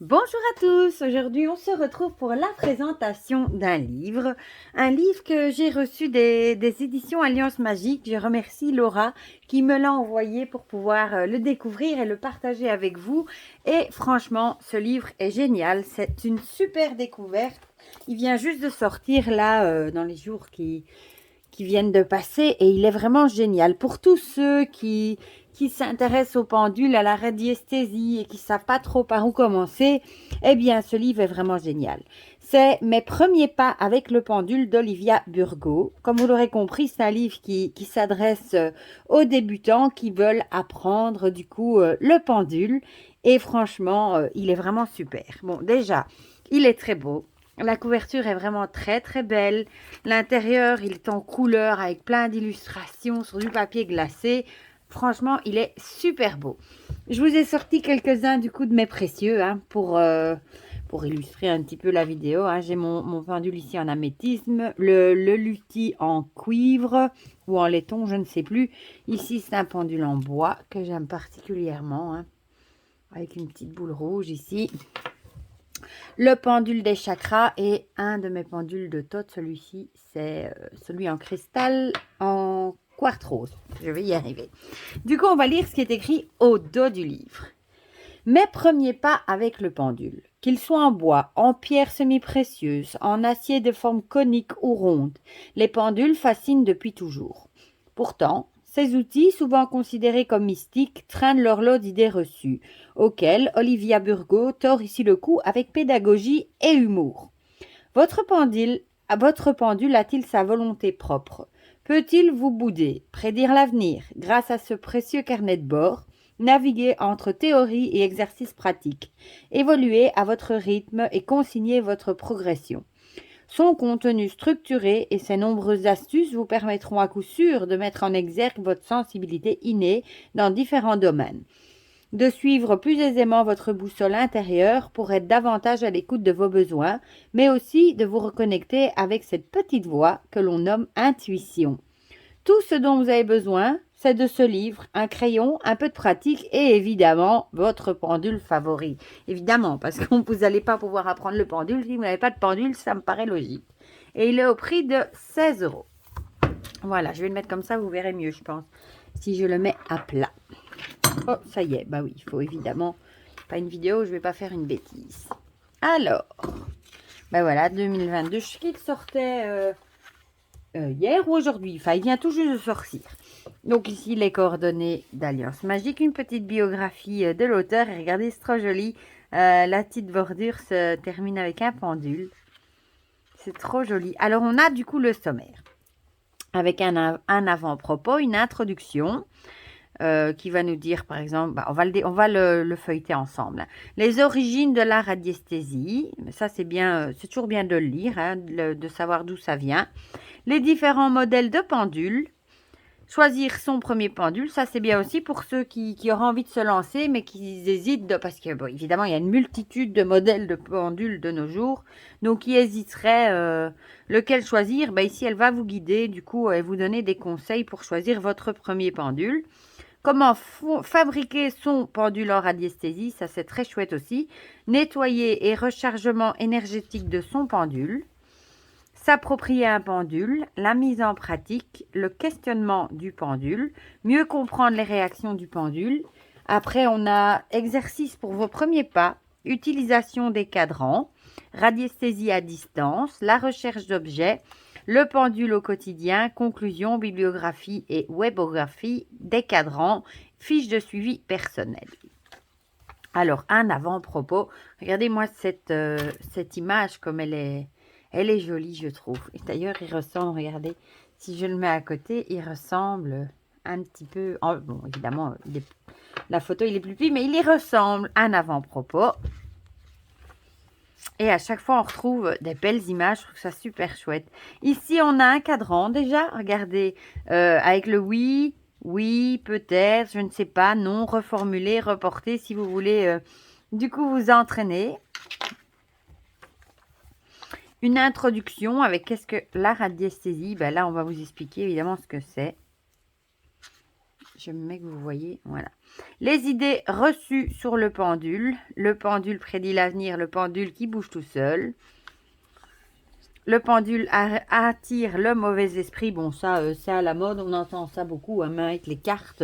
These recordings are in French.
Bonjour à tous, aujourd'hui on se retrouve pour la présentation d'un livre que j'ai reçu des éditions Alliance Magique. Je remercie Laura qui me l'a envoyé pour pouvoir le découvrir et le partager avec vous. Et franchement, ce livre est génial, c'est une super découverte. Il vient juste de sortir là dans les jours qui viennent de passer et il est vraiment génial. Pour tous ceux qui s'intéressent aux pendules, à la radiesthésie et qui ne savent pas trop par où commencer, eh bien, ce livre est vraiment génial. C'est Mes premiers pas avec le pendule d'Olivia Burgo. Comme vous l'aurez compris, c'est un livre qui s'adresse aux débutants qui veulent apprendre du coup le pendule. Et franchement, il est vraiment super. Bon, déjà, il est très beau. La couverture est vraiment très très belle. L'intérieur, il est en couleur avec plein d'illustrations sur du papier glacé. Franchement, il est super beau. Je vous ai sorti quelques-uns du coup de mes précieux pour illustrer un petit peu la vidéo. J'ai mon pendule ici en améthyste, le luthi en cuivre ou en laiton, je ne sais plus. Ici, c'est un pendule en bois que j'aime particulièrement, avec une petite boule rouge ici. Le pendule des chakras et un de mes pendules de Thoth, celui-ci, c'est celui en cristal en quartz rose. Je vais y arriver. Du coup, on va lire ce qui est écrit au dos du livre. Mes premiers pas avec le pendule. Qu'il soit en bois, en pierre semi-précieuse, en acier de forme conique ou ronde, les pendules fascinent depuis toujours. Pourtant, ces outils, souvent considérés comme mystiques, traînent leur lot d'idées reçues, auxquelles Olivia Burgo tord ici le cou avec pédagogie et humour. Votre pendule a-t-il sa volonté propre? Peut-il vous bouder, prédire l'avenir, grâce à ce précieux carnet de bord, naviguer entre théorie et exercice pratique, évoluer à votre rythme et consigner votre progression? Son contenu structuré et ses nombreuses astuces vous permettront à coup sûr de mettre en exergue votre sensibilité innée dans différents domaines, de suivre plus aisément votre boussole intérieure pour être davantage à l'écoute de vos besoins, mais aussi de vous reconnecter avec cette petite voix que l'on nomme intuition. Tout ce dont vous avez besoin, c'est de ce livre, un crayon, un peu de pratique et évidemment votre pendule favori. Évidemment, parce que vous n'allez pas pouvoir apprendre le pendule si vous n'avez pas de pendule, ça me paraît logique. Et il est au prix de 16 €. Voilà, je vais le mettre comme ça, vous verrez mieux, je pense, si je le mets à plat. Oh, ça y est, bah oui, il faut évidemment pas une vidéo, je vais pas faire une bêtise. Alors, ben voilà, 2022, je sais qu'il sortait hier ou aujourd'hui, enfin il vient tout juste de sortir. Donc ici les coordonnées d'Alliance Magique, une petite biographie de l'auteur, et regardez, c'est trop joli. La petite bordure se termine avec un pendule. C'est trop joli. Alors on a du coup le sommaire, avec un avant-propos, une introduction, qui va nous dire, par exemple, on va le feuilleter ensemble. Les origines de la radiesthésie, ça c'est bien, c'est toujours bien de le lire, de savoir d'où ça vient. Les différents modèles de pendules. Choisir son premier pendule, ça c'est bien aussi pour ceux qui auraient envie de se lancer, mais qui hésitent, parce que, bon, évidemment, il y a une multitude de modèles de pendules de nos jours, donc qui hésiteraient lequel choisir. Ici, elle va vous guider, du coup, et vous donner des conseils pour choisir votre premier pendule. Comment fabriquer son pendule en radiesthésie, ça c'est très chouette aussi. Nettoyer et rechargement énergétique de son pendule. S'approprier un pendule, la mise en pratique, le questionnement du pendule, mieux comprendre les réactions du pendule. Après, on a exercice pour vos premiers pas, utilisation des cadrans, radiesthésie à distance, la recherche d'objets, le pendule au quotidien, conclusion, bibliographie et webographie des cadrans, fiche de suivi personnel. Alors, un avant-propos. Regardez-moi cette image comme elle est jolie, je trouve. Et d'ailleurs, il ressemble, regardez, si je le mets à côté, il ressemble un petit peu... bon, évidemment, la photo, il est plus petit, mais il y ressemble. Un avant-propos. Et à chaque fois, on retrouve des belles images. Je trouve ça super chouette. Ici, on a un cadran déjà. Regardez, avec le oui, oui, peut-être, je ne sais pas, non, reformuler, reporter, si vous voulez, du coup, vous entraîner. Une introduction avec qu'est-ce que la radiesthésie. Là, on va vous expliquer évidemment ce que c'est. je me mets que vous voyez, voilà. Les idées reçues sur le pendule prédit l'avenir, le pendule qui bouge tout seul. Le pendule attire le mauvais esprit. Bon, ça, c'est à la mode, on entend ça beaucoup, hein, avec les cartes,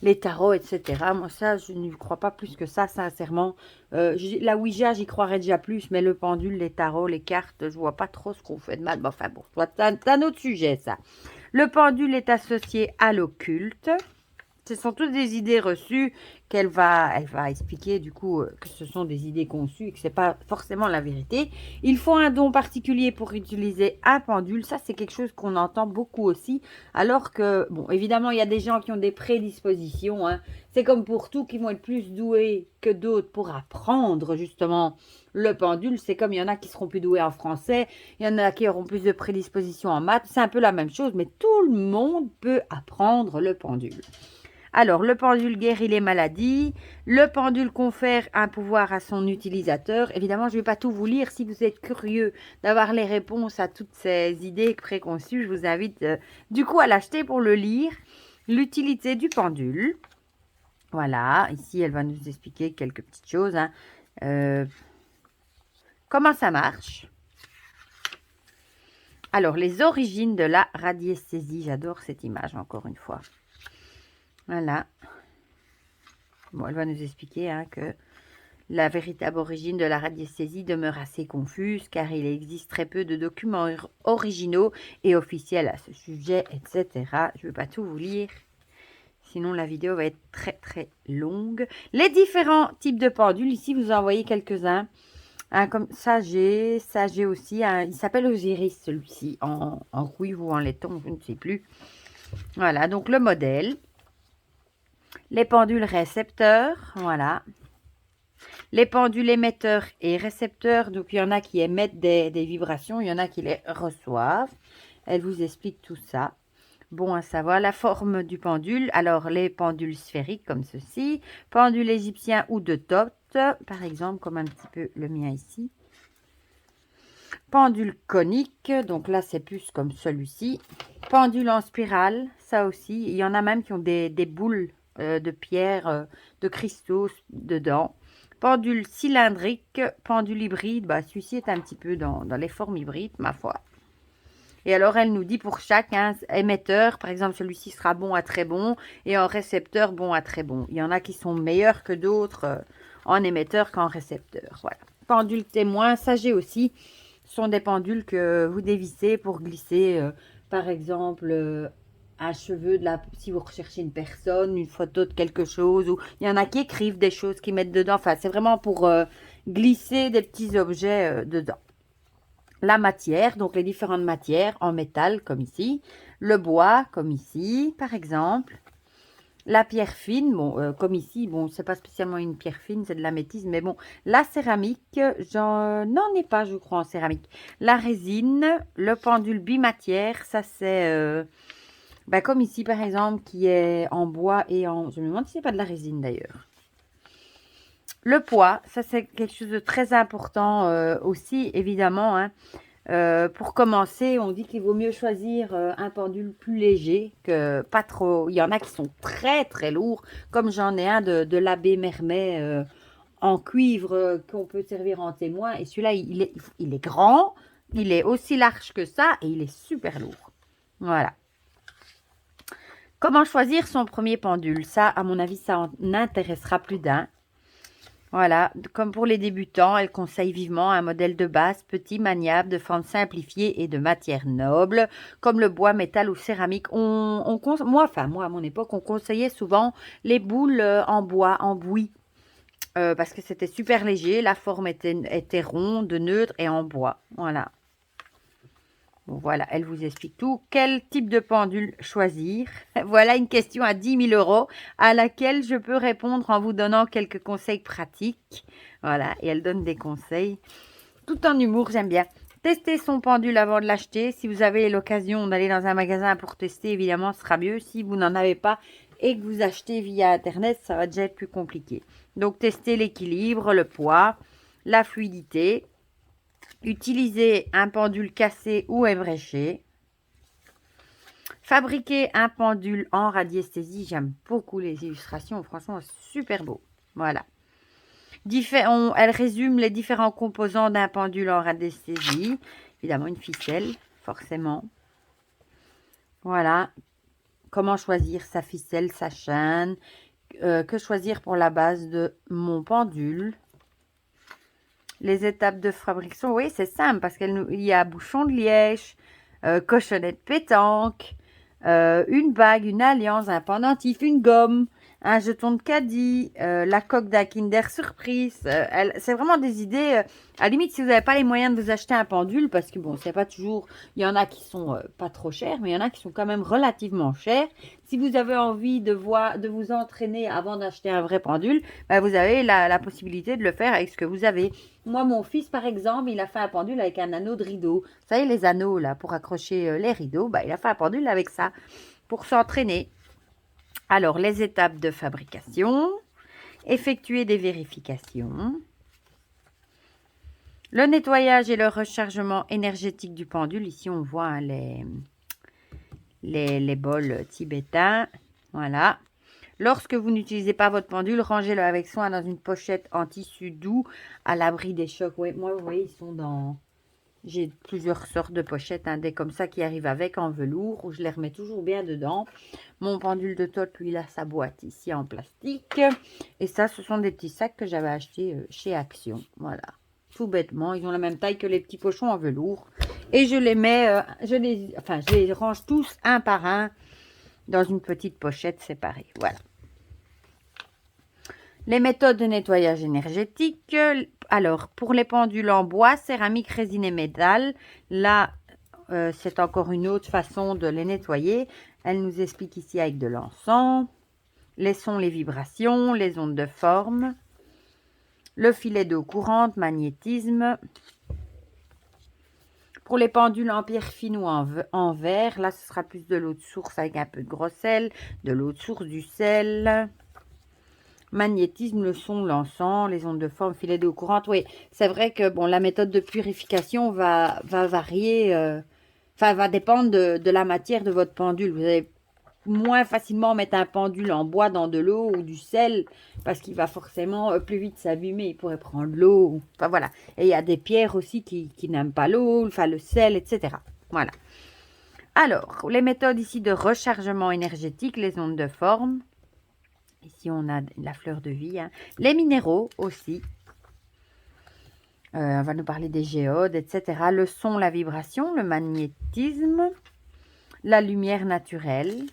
les tarots, etc. Moi, ça, je n'y crois pas plus que ça, sincèrement. La Ouija, j'y croirais déjà plus, mais le pendule, les tarots, les cartes, je vois pas trop ce qu'on fait de mal. Bon, enfin, bon, c'est un autre sujet, ça. Le pendule est associé à l'occulte. Ce sont toutes des idées reçues elle va expliquer du coup que ce sont des idées conçues et que ce n'est pas forcément la vérité. Il faut un don particulier pour utiliser un pendule. Ça, c'est quelque chose qu'on entend beaucoup aussi. Alors que, bon, évidemment, il y a des gens qui ont des prédispositions. Hein. C'est comme pour tout, qui vont être plus doués que d'autres pour apprendre justement le pendule. C'est comme il y en a qui seront plus doués en français, il y en a qui auront plus de prédispositions en maths. C'est un peu la même chose, mais tout le monde peut apprendre le pendule. Alors, le pendule guérit les maladies. Le pendule confère un pouvoir à son utilisateur. Évidemment, je ne vais pas tout vous lire. Si vous êtes curieux d'avoir les réponses à toutes ces idées préconçues, je vous invite du coup à l'acheter pour le lire. L'utilité du pendule. Voilà, ici, elle va nous expliquer quelques petites choses. Hein. Comment ça marche? Alors, les origines de la radiesthésie. J'adore cette image, encore une fois. Voilà. Bon, elle va nous expliquer hein, que la véritable origine de la radiesthésie demeure assez confuse car il existe très peu de documents originaux et officiels à ce sujet, etc. Je ne vais pas tout vous lire, sinon la vidéo va être très très longue. Les différents types de pendules, ici vous en voyez quelques-uns. Comme ça j'ai aussi, il s'appelle Osiris celui-ci, en cuivre ou en laiton, je ne sais plus. Voilà, donc le modèle. Les pendules récepteurs, voilà. Les pendules émetteurs et récepteurs, donc il y en a qui émettent des vibrations, il y en a qui les reçoivent. Elle vous explique tout ça. Bon à savoir, la forme du pendule. Alors, les pendules sphériques comme ceci, pendule égyptien ou de Thoth, par exemple, comme un petit peu le mien ici. Pendule conique, donc là c'est plus comme celui-ci. Pendule en spirale, ça aussi. Il y en a même qui ont des boules de pierre, de cristaux dedans. Pendule cylindrique, pendule hybride. Bah, celui-ci est un petit peu dans les formes hybrides, ma foi. Et alors, elle nous dit pour chaque émetteur, par exemple, celui-ci sera bon à très bon. Et en récepteur, bon à très bon. Il y en a qui sont meilleurs que d'autres en émetteur qu'en récepteur. Voilà. Pendule témoin, ça j'ai aussi. Ce sont des pendules que vous dévissez pour glisser, par exemple, un cheveu si vous recherchez une personne, une photo de quelque chose, ou il y en a qui écrivent des choses, qui mettent dedans. Enfin, c'est vraiment pour glisser des petits objets dedans. La matière, donc les différentes matières en métal, comme ici. Le bois, comme ici, par exemple. La pierre fine, bon, comme ici, bon, c'est pas spécialement une pierre fine, c'est de l'améthyste, mais bon, la céramique, j'en ai pas, je crois, en céramique. La résine, le pendule bimatière, ça c'est, comme ici, par exemple, qui est en bois et en... Je me demande si c'est pas de la résine, d'ailleurs. Le poids, ça c'est quelque chose de très important aussi, évidemment, hein. Pour commencer, on dit qu'il vaut mieux choisir un pendule plus léger que pas trop. Il y en a qui sont très très lourds, comme j'en ai un de l'abbé Mermet en cuivre qu'on peut servir en témoin. Et celui-là, il est grand, il est aussi large que ça et il est super lourd. Voilà. Comment choisir son premier pendule? Ça, à mon avis, ça en intéressera plus d'un. Voilà, comme pour les débutants, elle conseille vivement un modèle de base petit, maniable, de forme simplifiée et de matière noble, comme le bois, métal ou céramique. Moi, à mon époque, on conseillait souvent les boules en bois, en bouillie, parce que c'était super léger, la forme était ronde, neutre et en bois. Voilà. Bon, voilà, elle vous explique tout. Quel type de pendule choisir? Voilà une question à 10 000 € à laquelle je peux répondre en vous donnant quelques conseils pratiques. Voilà, et elle donne des conseils. Tout en humour, j'aime bien. Tester son pendule avant de l'acheter. Si vous avez l'occasion d'aller dans un magasin pour tester, évidemment, ce sera mieux. Si vous n'en avez pas et que vous achetez via Internet, ça va déjà être plus compliqué. Donc, tester l'équilibre, le poids, la fluidité. Utiliser un pendule cassé ou ébréché. Fabriquer un pendule en radiesthésie. J'aime beaucoup les illustrations. Franchement, super beau. Voilà. Elle résume les différents composants d'un pendule en radiesthésie. Évidemment, une ficelle, forcément. Voilà. Comment choisir sa ficelle, sa chaîne. Que choisir pour la base de mon pendule. Les étapes de fabrication, oui, c'est simple parce qu'il y a bouchon de liège, cochonnette pétanque, une bague, une alliance, un pendentif, une gomme, un jeton de caddie, la coque d'un Kinder Surprise. C'est vraiment des idées. À la limite, si vous n'avez pas les moyens de vous acheter un pendule, parce que bon, c'est pas toujours. Il y en a qui sont pas trop chers, mais il y en a qui sont quand même relativement chers. Si vous avez envie de vous entraîner avant d'acheter un vrai pendule, bah, vous avez la possibilité de le faire avec ce que vous avez. Moi, mon fils, par exemple, il a fait un pendule avec un anneau de rideau. Vous savez, les anneaux, là, pour accrocher les rideaux, bah, il a fait un pendule avec ça, pour s'entraîner. Alors, les étapes de fabrication. Effectuer des vérifications. Le nettoyage et le rechargement énergétique du pendule. Ici, on voit hein, les bols tibétains. Voilà. Lorsque vous n'utilisez pas votre pendule, rangez-le avec soin dans une pochette en tissu doux à l'abri des chocs. Oui, moi, vous voyez, ils sont dans... J'ai plusieurs sortes de pochettes, hein, des comme ça qui arrivent avec en velours, où je les remets toujours bien dedans. Mon pendule de Todd, lui, il a sa boîte ici en plastique. Et ça, ce sont des petits sacs que j'avais achetés chez Action. Voilà, tout bêtement. Ils ont la même taille que les petits pochons en velours. Et je les mets, je les range tous un par un dans une petite pochette séparée. Voilà. Les méthodes de nettoyage énergétique. Alors, pour les pendules en bois, céramique, résine et métal, là, c'est encore une autre façon de les nettoyer. Elle nous explique ici avec de l'encens. Les sons, les vibrations, les ondes de forme. Le filet d'eau courante, magnétisme. Pour les pendules en pierre fine ou en verre, là, ce sera plus de l'eau de source avec un peu de gros sel, de l'eau de source, du sel. Magnétisme, le son, l'encens, les ondes de forme, filet d'eau courante. Oui, c'est vrai que bon, la méthode de purification va varier, va dépendre de la matière de votre pendule. Vous allez moins facilement mettre un pendule en bois dans de l'eau ou du sel parce qu'il va forcément plus vite s'abîmer. Il pourrait prendre l'eau. Enfin voilà. Et il y a des pierres aussi qui n'aiment pas l'eau, enfin le sel, etc. Voilà. Alors, les méthodes ici de rechargement énergétique, les ondes de forme. Ici, on a la fleur de vie. Hein. Les minéraux aussi. On va nous parler des géodes, etc. Le son, la vibration, le magnétisme. La lumière naturelle.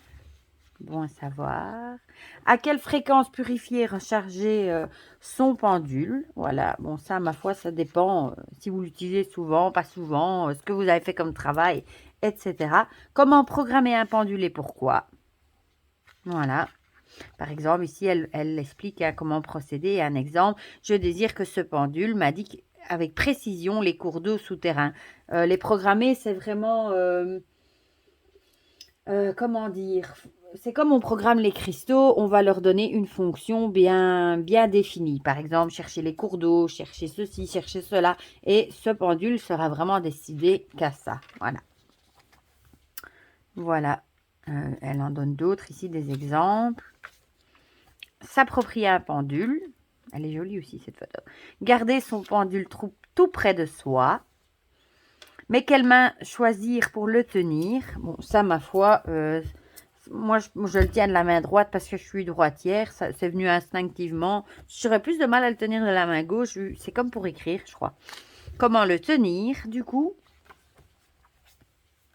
Bon à savoir. À quelle fréquence purifier et recharger son pendule. Voilà. Bon, ça, ma foi, ça dépend si vous l'utilisez souvent, pas souvent, ce que vous avez fait comme travail, etc. Comment programmer un pendule et pourquoi. Voilà. Par exemple, ici, elle explique hein, comment procéder. Un exemple, je désire que ce pendule m'indique avec précision les cours d'eau souterrains. Les programmer, c'est vraiment... comment dire, c'est comme on programme les cristaux, on va leur donner une fonction bien définie. Par exemple, chercher les cours d'eau, chercher ceci, chercher cela. Et ce pendule sera vraiment décidé qu'à ça. Voilà. Voilà. Elle en donne d'autres ici, des exemples. S'approprier un pendule. Elle est jolie aussi, cette photo. Garder son pendule tout près de soi. Mais quelle main choisir pour le tenir? Bon, ça, ma foi, moi, je le tiens de la main droite parce que je suis droitière. Ça, c'est venu instinctivement. J'aurais plus de mal à le tenir de la main gauche. C'est comme pour écrire, je crois. Comment le tenir, du coup?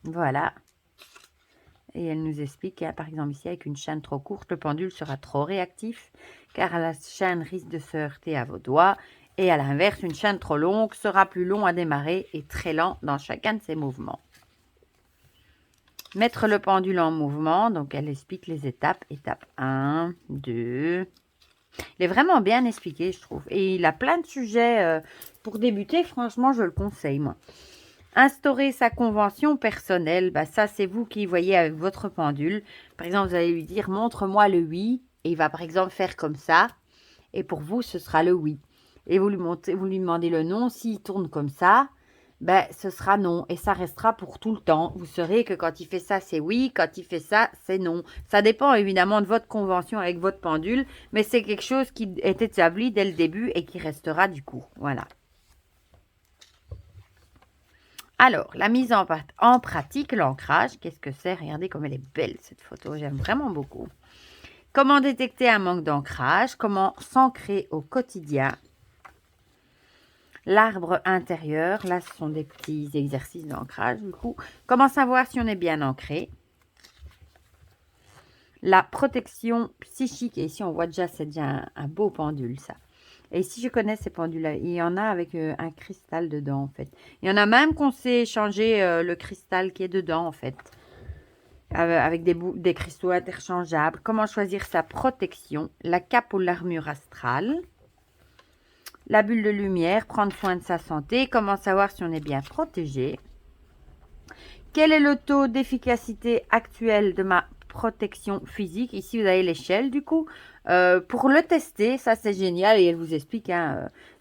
Voilà. Et elle nous explique, hein, par exemple, ici, avec une chaîne trop courte, le pendule sera trop réactif, car la chaîne risque de se heurter à vos doigts. Et à l'inverse, une chaîne trop longue sera plus long à démarrer et très lent dans chacun de ses mouvements. Mettre le pendule en mouvement, donc elle explique les étapes. Étape 1, 2. Il est vraiment bien expliqué, je trouve. Et il a plein de sujets pour débuter. Franchement, je le conseille, moi. Instaurer sa convention personnelle, bah ça c'est vous qui voyez avec votre pendule. Par exemple, vous allez lui dire montre-moi le oui et il va par exemple faire comme ça et pour vous ce sera le oui. Et vous lui demandez le non, s'il tourne comme ça, ben, ce sera non. Et ça restera pour tout le temps. Vous saurez que quand il fait ça, c'est oui. Quand il fait ça, c'est non. Ça dépend évidemment de votre convention avec votre pendule. Mais c'est quelque chose qui est établi dès le début et qui restera du coup. Voilà. Alors, la mise en pratique, l'ancrage, qu'est-ce que c'est? Regardez comme elle est belle cette photo. J'aime vraiment beaucoup. Comment détecter un manque d'ancrage? Comment s'ancrer au quotidien? L'arbre intérieur, là ce sont des petits exercices d'ancrage du coup. Comment savoir si on est bien ancré? La protection psychique, et ici on voit déjà, c'est déjà un beau pendule ça. Et ici je connais ces pendules-là, il y en a avec un cristal dedans en fait. Il y en a même qu'on sait changer le cristal qui est dedans en fait. Avec des cristaux interchangeables. Comment choisir sa protection? La cape ou l'armure astrale? La bulle de lumière, prendre soin de sa santé. Comment savoir si on est bien protégé? Quel est le taux d'efficacité actuel de ma protection physique? Ici, vous avez l'échelle du coup. Pour le tester, ça c'est génial et elle vous explique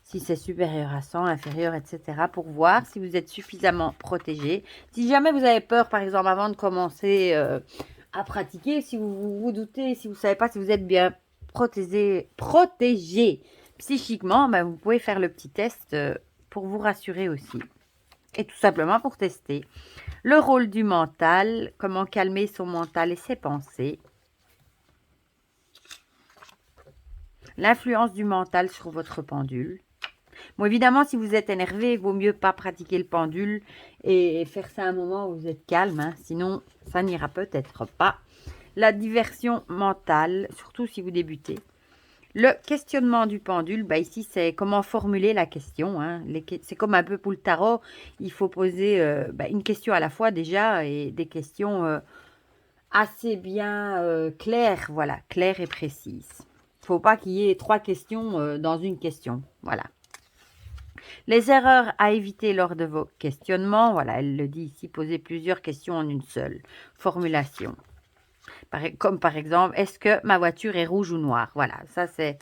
si c'est supérieur à 100, inférieur, etc. pour voir si vous êtes suffisamment protégé. Si jamais vous avez peur, par exemple, avant de commencer à pratiquer, si vous doutez, si vous ne savez pas si vous êtes bien protégé psychiquement, ben, vous pouvez faire le petit test pour vous rassurer aussi. Et tout simplement pour tester. Le rôle du mental, comment calmer son mental et ses pensées. L'influence du mental sur votre pendule. Bon, évidemment, si vous êtes énervé, il vaut mieux pas pratiquer le pendule et faire ça à un moment où vous êtes calme. Hein, sinon, ça n'ira peut-être pas. La diversion mentale, surtout si vous débutez. Le questionnement du pendule, bah ici, c'est comment formuler la question. Hein. C'est comme un peu pour le tarot. Il faut poser une question à la fois déjà et des questions assez bien claires. Voilà, claires et précises. Il ne faut pas qu'il y ait 3 questions dans une question. Voilà. Les erreurs à éviter lors de vos questionnements. Voilà, elle le dit ici, poser plusieurs questions en une seule formulation. Comme par exemple, est-ce que ma voiture est rouge ou noire? Voilà, ça c'est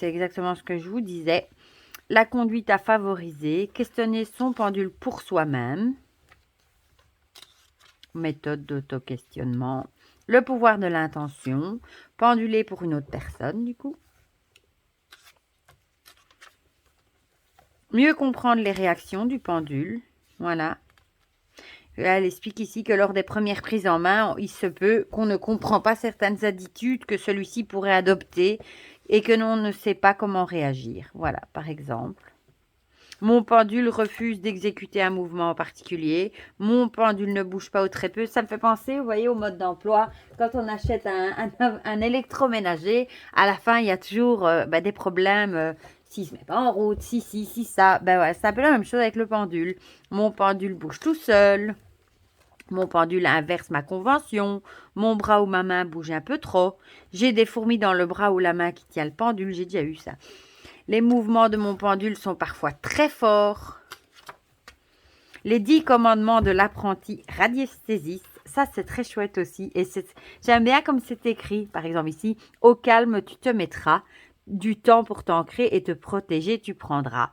exactement ce que je vous disais. La conduite à favoriser, questionner son pendule pour soi-même. Méthode d'auto-questionnement. Le pouvoir de l'intention, penduler pour une autre personne du coup. Mieux comprendre les réactions du pendule. Voilà. Elle explique ici que lors des premières prises en main, il se peut qu'on ne comprend pas certaines attitudes que celui-ci pourrait adopter et que l'on ne sait pas comment réagir. Voilà, par exemple. Mon pendule refuse d'exécuter un mouvement en particulier. Mon pendule ne bouge pas ou très peu. Ça me fait penser, vous voyez, au mode d'emploi. Quand on achète un électroménager, à la fin, il y a toujours des problèmes. S'il ne se met pas en route, si, ça. Ben ouais, c'est un peu la même chose avec le pendule. Mon pendule bouge tout seul. Mon pendule inverse ma convention. Mon bras ou ma main bouge un peu trop. J'ai des fourmis dans le bras ou la main qui tient le pendule. J'ai déjà eu ça. Les mouvements de mon pendule sont parfois très forts. Les 10 commandements de l'apprenti radiesthésiste. Ça, c'est très chouette aussi. Et j'aime bien comme c'est écrit. Par exemple ici, au calme, tu te mettras. Du temps pour t'ancrer et te protéger, tu prendras.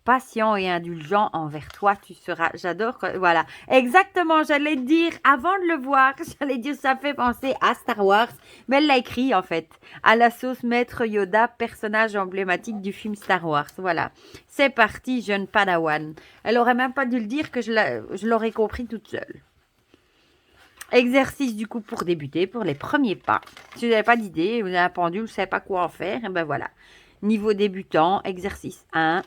Patient et indulgent envers toi, tu seras. J'adore. Voilà. Exactement, j'allais dire, avant de le voir, j'allais dire, ça fait penser à Star Wars. Mais elle l'a écrit, en fait. À la sauce Maître Yoda, personnage emblématique du film Star Wars. Voilà. C'est parti, jeune Padawan. Elle aurait même pas dû le dire que je l'aurais compris toute seule. Exercice du coup pour débuter, pour les premiers pas. Si vous n'avez pas d'idée, vous avez un pendule, vous ne savez pas quoi en faire, et ben voilà. Niveau débutant, exercice 1.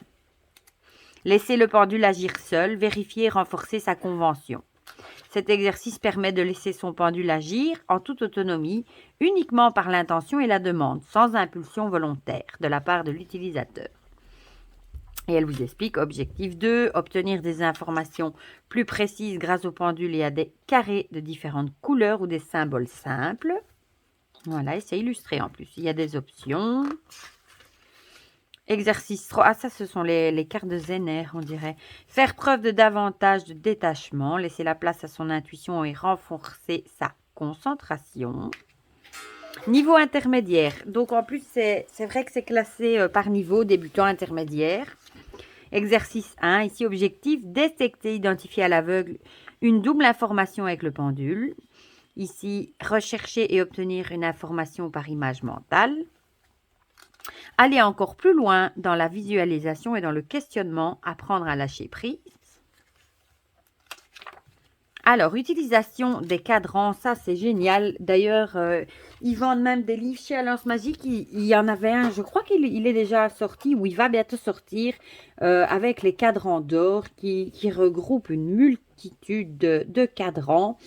Laissez le pendule agir seul, vérifier et renforcer sa convention. Cet exercice permet de laisser son pendule agir en toute autonomie, uniquement par l'intention et la demande, sans impulsion volontaire de la part de l'utilisateur. Et elle vous explique, objectif 2, obtenir des informations plus précises grâce au pendule et à des carrés de différentes couleurs ou des symboles simples. Voilà, et c'est illustré en plus. Il y a des options. Exercice 3, ah ça ce sont les cartes de Zener, on dirait. Faire preuve de davantage de détachement, laisser la place à son intuition et renforcer sa concentration. Niveau intermédiaire, donc en plus c'est vrai que c'est classé par niveau, débutant, intermédiaire. Exercice 1, ici objectif, détecter, identifier à l'aveugle une double information avec le pendule. Ici, rechercher et obtenir une information par image mentale. Aller encore plus loin dans la visualisation et dans le questionnement, apprendre à lâcher prise. Alors, utilisation des cadrans, ça c'est génial. D'ailleurs, ils vendent même des livres chez Alliance Magique. Il y en avait un, je crois qu'il est déjà sorti ou il va bientôt sortir avec les cadrans d'or qui regroupent une multitude de cadrans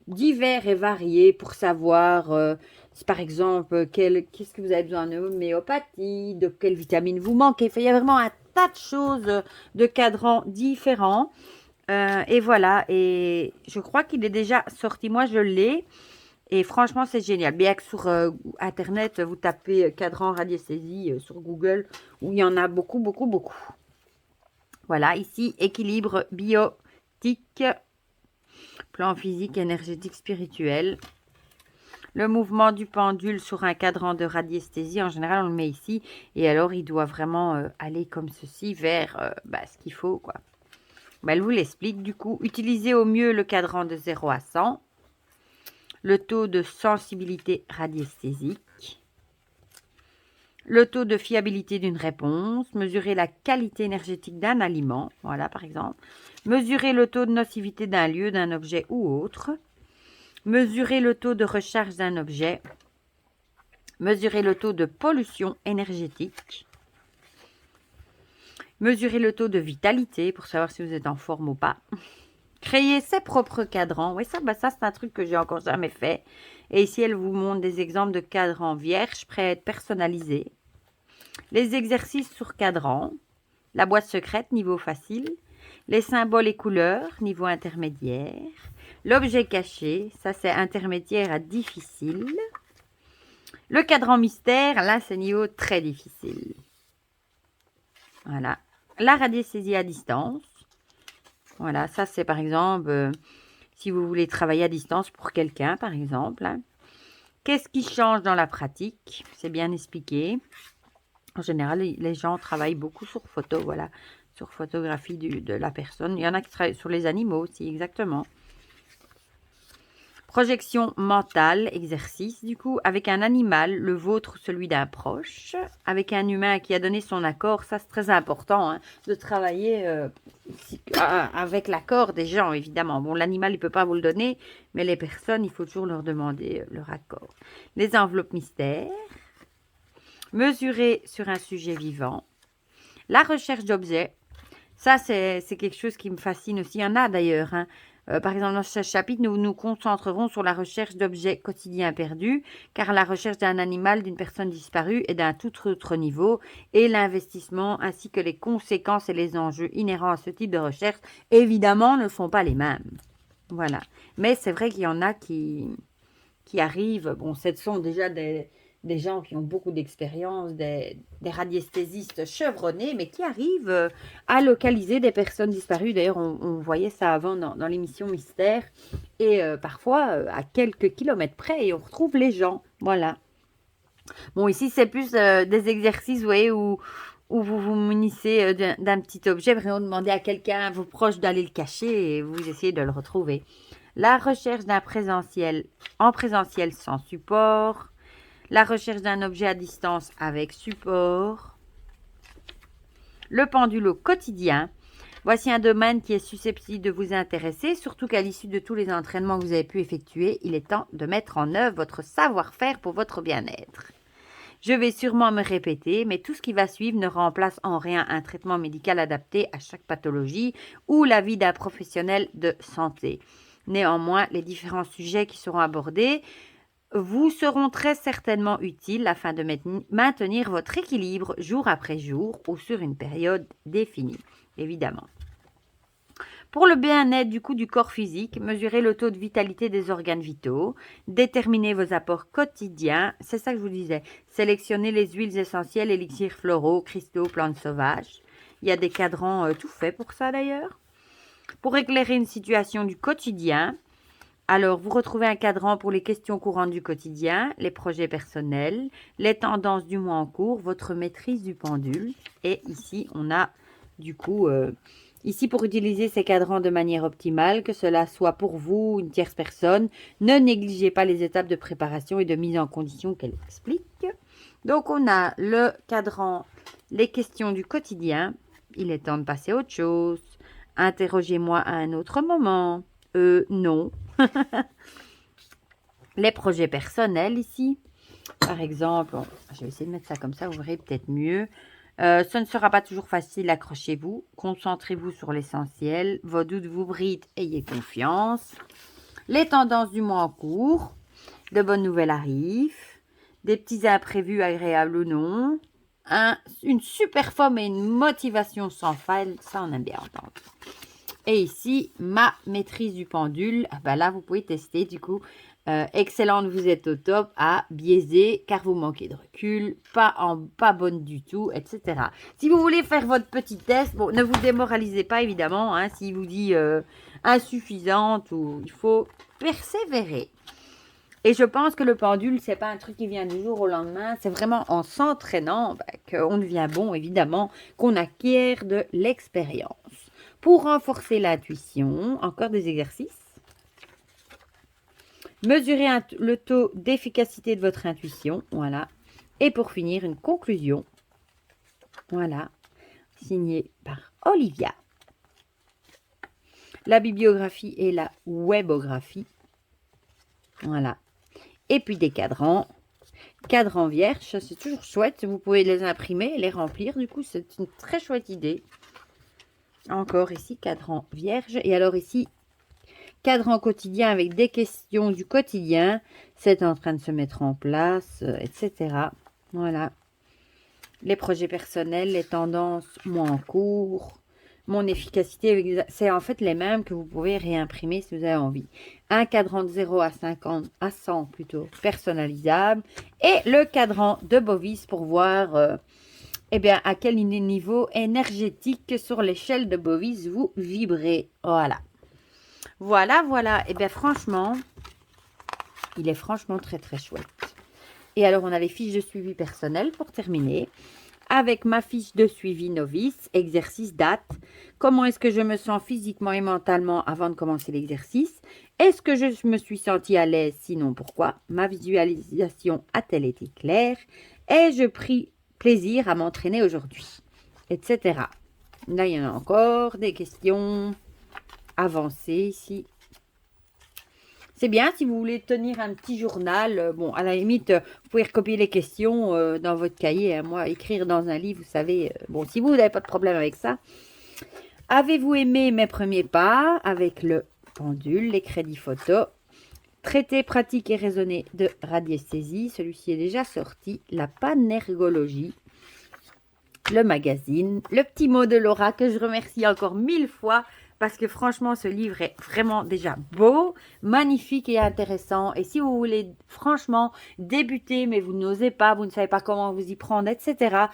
divers et variés pour savoir, par exemple, qu'est-ce que vous avez besoin de homéopathie, de quelle vitamine vous manquez. Il y a vraiment un tas de choses de cadrans différents. Et voilà, et je crois qu'il est déjà sorti. Moi, je l'ai. Et franchement, c'est génial. Bien que sur Internet, vous tapez cadran radiesthésie sur Google, où il y en a beaucoup, beaucoup, beaucoup. Voilà, ici, équilibre biotique, plan physique, énergétique, spirituel. Le mouvement du pendule sur un cadran de radiesthésie, en général, on le met ici. Et alors, il doit vraiment aller comme ceci vers ce qu'il faut, quoi. Elle vous l'explique du coup. Utilisez au mieux le cadran de 0 à 100. Le taux de sensibilité radiesthésique. Le taux de fiabilité d'une réponse. Mesurer la qualité énergétique d'un aliment. Voilà, par exemple. Mesurer le taux de nocivité d'un lieu, d'un objet ou autre. Mesurer le taux de recharge d'un objet. Mesurer le taux de pollution énergétique. Mesurer le taux de vitalité pour savoir si vous êtes en forme ou pas. Créer ses propres cadrans. Oui, ça c'est un truc que j'ai encore jamais fait. Et ici, elle vous montre des exemples de cadrans vierges prêts à être personnalisés. Les exercices sur cadran. La boîte secrète, niveau facile. Les symboles et couleurs, niveau intermédiaire. L'objet caché, ça c'est intermédiaire à difficile. Le cadran mystère, là c'est niveau très difficile. Voilà. La radiesthésie à distance. Voilà, ça c'est par exemple, si vous voulez travailler à distance pour quelqu'un, par exemple. Hein. Qu'est-ce qui change dans la pratique? C'est bien expliqué. En général, les gens travaillent beaucoup sur photo, voilà, sur photographie de la personne. Il y en a qui travaillent sur les animaux aussi, exactement. Projection mentale, exercice du coup, avec un animal, le vôtre ou celui d'un proche, avec un humain qui a donné son accord, ça c'est très important, hein, de travailler avec l'accord des gens évidemment. Bon, l'animal il ne peut pas vous le donner, mais les personnes, il faut toujours leur demander leur accord. Les enveloppes mystères, mesurer sur un sujet vivant, la recherche d'objets, ça c'est quelque chose qui me fascine aussi, il y en a d'ailleurs, hein. Par exemple, dans ce chapitre, nous nous concentrerons sur la recherche d'objets quotidiens perdus, car la recherche d'un animal, d'une personne disparue est d'un tout autre niveau, et l'investissement ainsi que les conséquences et les enjeux inhérents à ce type de recherche, évidemment, ne sont pas les mêmes. Voilà. Mais c'est vrai qu'il y en a qui arrivent, bon, ce sont déjà des gens qui ont beaucoup d'expérience, des radiesthésistes chevronnés, mais qui arrivent à localiser des personnes disparues. D'ailleurs, on voyait ça avant dans l'émission Mystère. Et parfois, à quelques kilomètres près, et on retrouve les gens. Voilà. Bon, ici, c'est plus des exercices, vous voyez, où vous vous munissez d'un petit objet, vraiment demander à quelqu'un, vos proches, d'aller le cacher et vous essayez de le retrouver. La recherche d'un présentiel en présentiel sans support. La recherche d'un objet à distance avec support. Le pendule au quotidien. Voici un domaine qui est susceptible de vous intéresser, surtout qu'à l'issue de tous les entraînements que vous avez pu effectuer, il est temps de mettre en œuvre votre savoir-faire pour votre bien-être. Je vais sûrement me répéter, mais tout ce qui va suivre ne remplace en rien un traitement médical adapté à chaque pathologie ou la vie d'un professionnel de santé. Néanmoins, les différents sujets qui seront abordés vous seront très certainement utiles afin de maintenir votre équilibre jour après jour ou sur une période définie, évidemment. Pour le bien-être du corps physique, mesurez le taux de vitalité des organes vitaux, déterminez vos apports quotidiens, c'est ça que je vous disais, sélectionnez les huiles essentielles, élixirs floraux, cristaux, plantes sauvages. Il y a des cadrans tout faits pour ça d'ailleurs. Pour éclairer une situation du quotidien, Alors, vous retrouvez un cadran pour les questions courantes du quotidien, les projets personnels, les tendances du mois en cours, votre maîtrise du pendule. Et ici, on a du coup, ici pour utiliser ces cadrans de manière optimale, que cela soit pour vous, une tierce personne, ne négligez pas les étapes de préparation et de mise en condition qu'elle explique. Donc, on a le cadran, les questions du quotidien. Il est temps de passer à autre chose. Interrogez-moi à un autre moment. Non. Les projets personnels ici. Par exemple, je vais essayer de mettre ça comme ça, vous verrez peut-être mieux. Ce ne sera pas toujours facile, accrochez-vous. Concentrez-vous sur l'essentiel. Vos doutes vous brident, ayez confiance. Les tendances du mois en cours. De bonnes nouvelles arrivent. Des petits imprévus, agréables ou non. Une super forme et une motivation sans faille. Ça, on aime bien entendre. Et ici, ma maîtrise du pendule. Ah ben là, vous pouvez tester du coup. Excellente, vous êtes au top. Biaisé, car vous manquez de recul. Pas bonne du tout, etc. Si vous voulez faire votre petit test, bon, ne vous démoralisez pas évidemment. Hein, s'il vous dit insuffisante ou il faut persévérer. Et je pense que le pendule, c'est pas un truc qui vient du jour au lendemain. C'est vraiment en s'entraînant qu'on devient bon, évidemment, qu'on acquiert de l'expérience. Pour renforcer l'intuition, encore des exercices. Mesurez le taux d'efficacité de votre intuition. Voilà. Et pour finir, une conclusion. Voilà. Signée par Olivia. La bibliographie et la webographie. Voilà. Et puis des cadrans. Cadrans vierges, c'est toujours chouette. Vous pouvez les imprimer et les remplir. Du coup, c'est une très chouette idée. Encore ici, cadran vierge. Et alors ici, cadran quotidien avec des questions du quotidien. C'est en train de se mettre en place, etc. Voilà. Les projets personnels, les tendances, moi en cours. Mon efficacité, c'est en fait les mêmes que vous pouvez réimprimer si vous avez envie. Un cadran de 0 à 50, à 100 plutôt, personnalisable. Et le cadran de Bovis pour voir... eh bien, à quel niveau énergétique sur l'échelle de Bovis vous vibrez. Voilà. Voilà, voilà. Eh bien, franchement, il est franchement très, très chouette. Et alors, on a les fiches de suivi personnel pour terminer. Avec ma fiche de suivi novice, exercice date. Comment est-ce que je me sens physiquement et mentalement avant de commencer l'exercice? Est-ce que je me suis sentie à l'aise? Sinon, pourquoi? Ma visualisation a-t-elle été claire? Ai-je pris plaisir à m'entraîner aujourd'hui, etc. Là, il y en a encore des questions avancées ici. C'est bien si vous voulez tenir un petit journal. Bon, à la limite, vous pouvez recopier les questions dans votre cahier. Hein. Moi, écrire dans un livre, vous savez. Bon, si vous n'avez pas de problème avec ça. Avez-vous aimé mes premiers pas avec le pendule, les crédits photos? Traité pratique et raisonné de radiesthésie, celui-ci est déjà sorti. La panergologie, le magazine, le petit mot de Laura que je remercie encore 1000 fois parce que franchement ce livre est vraiment déjà beau, magnifique et intéressant. Et si vous voulez franchement débuter mais vous n'osez pas, vous ne savez pas comment vous y prendre, etc.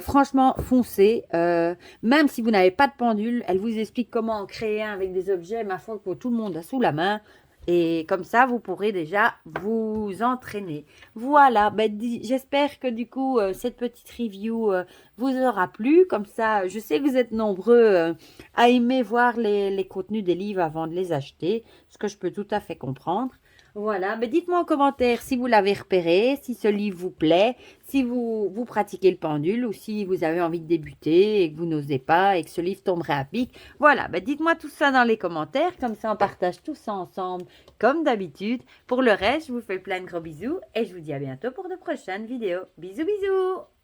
Franchement foncez. Même si vous n'avez pas de pendule, elle vous explique comment en créer un avec des objets, ma foi, que tout le monde a sous la main. Et comme ça, vous pourrez déjà vous entraîner. Voilà, ben, j'espère que du coup, cette petite review vous aura plu. Comme ça, je sais que vous êtes nombreux à aimer voir les contenus des livres avant de les acheter, ce que je peux tout à fait comprendre. Voilà, mais dites-moi en commentaire si vous l'avez repéré, si ce livre vous plaît, si vous pratiquez le pendule ou si vous avez envie de débuter et que vous n'osez pas et que ce livre tomberait à pic. Voilà, ben dites-moi tout ça dans les commentaires, comme ça on partage tout ça ensemble comme d'habitude. Pour le reste, je vous fais plein de gros bisous et je vous dis à bientôt pour de prochaines vidéos. Bisous bisous!